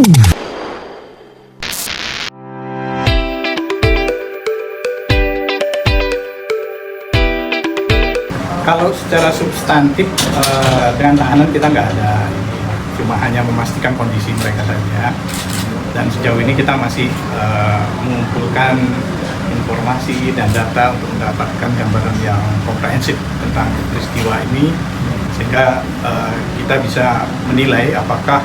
Kalau secara substantif dengan tahanan kita nggak ada, cuma hanya memastikan kondisi mereka saja. Dan sejauh ini kita masih mengumpulkan informasi dan data untuk mendapatkan gambaran yang komprehensif tentang peristiwa ini, sehingga kita bisa menilai apakah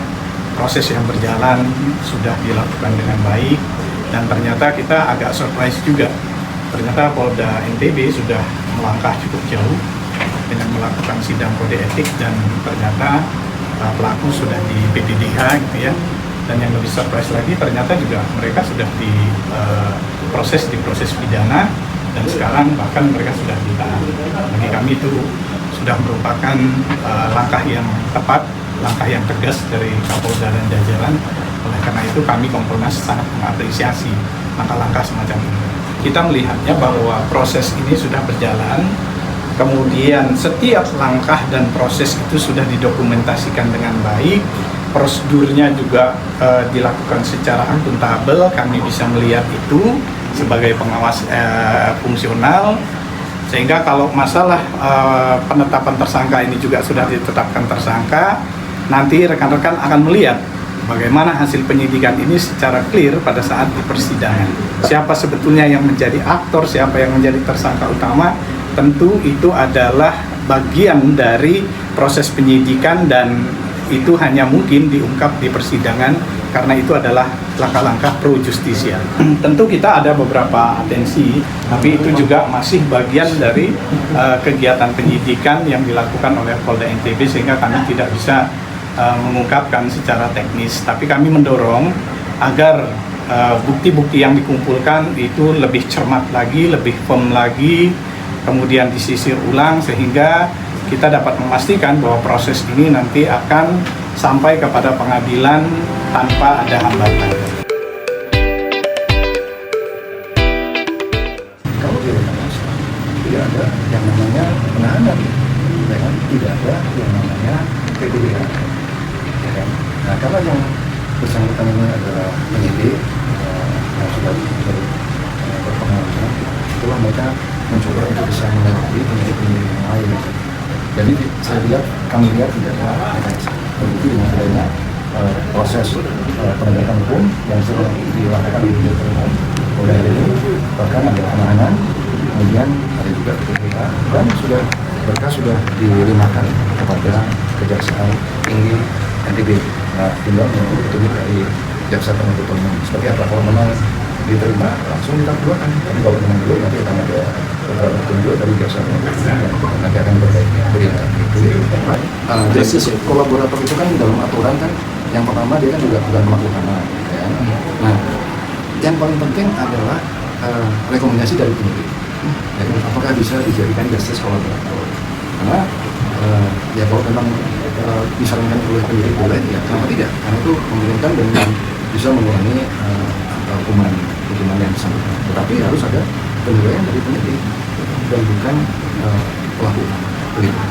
proses yang berjalan sudah dilakukan dengan baik. Dan ternyata kita agak surprise juga, ternyata Polda NTB sudah melangkah cukup jauh dengan melakukan sidang kode etik, dan ternyata pelaku sudah di PDDH gitu ya. Dan yang lebih surprise lagi, ternyata juga mereka sudah diproses di proses pidana, dan sekarang bahkan mereka sudah ditahan. Bagi kami itu sudah merupakan langkah yang tepat, langkah yang tegas dari Kapolda dan jajaran. Oleh karena itu kami Kompolnas sangat mengapresiasi langkah-langkah semacam ini. Kita melihatnya bahwa proses ini sudah berjalan, kemudian setiap langkah dan proses itu sudah didokumentasikan dengan baik, prosedurnya juga dilakukan secara akuntabel, kami bisa melihat itu sebagai pengawas fungsional, sehingga kalau masalah penetapan tersangka ini juga sudah ditetapkan tersangka, nanti rekan-rekan akan melihat bagaimana hasil penyidikan ini secara clear pada saat di persidangan. Siapa sebetulnya yang menjadi aktor, siapa yang menjadi tersangka utama, tentu itu adalah bagian dari proses penyidikan, dan itu hanya mungkin diungkap di persidangan karena itu adalah langkah-langkah pro justisia. Tentu kita ada beberapa atensi, tapi itu juga masih bagian dari kegiatan penyidikan yang dilakukan oleh Polda NTB, sehingga kami tidak bisa mengungkapkan secara teknis. Tapi kami mendorong agar bukti-bukti yang dikumpulkan itu lebih cermat lagi, lebih firm lagi, kemudian disisir ulang, sehingga kita dapat memastikan bahwa proses ini nanti akan sampai kepada pengadilan tanpa ada hambatan. Kalau di Rekanas tidak ada yang namanya penahanan, ya kan? Tidak ada yang namanya PDDH. Ya kan? Nah, karena yang bersangkutan ini adalah penyidik yang sudah berpengalaman, itulah mereka mencoba untuk bisa menghadapi penyidik-penyidik yang lain. Jadi kami lihat tidak ada mekanisme. Begitu dengan adanya proses penegakan hukum yang sudah dilakukan di Polda ini, bahkan ada penahanan, kemudian ada juga PDDH, dan berkas sudah dilimpahkan kepada Kejaksaan Tinggi NTB. Nah, tinggal menunggu petunjuk dari jaksa penuntut umum. Seperti apa, kalau memang diterima langsung kita keluarkan. Tapi kalau memang belum, nanti akan ada beberapa petunjuk dari jaksa penuntut umum, nanti akan berbaiki. Justice kolaborator itu kan dalam aturan kan, yang pertama dia kan juga bukan pelaku utama. Ya. Nah, yang paling penting adalah rekomendasi dari penyidik. Ya, apakah bisa dijadikan justice kolaborator? Karena ya kalau memang disarankan oleh penyidik boleh, ya kenapa tidak? Karena itu memungkinkan dan bisa mengurangi hukuman yang bersangkutan. Tetapi harus ada penilaian dari penyidik dan bukan pelaku utama.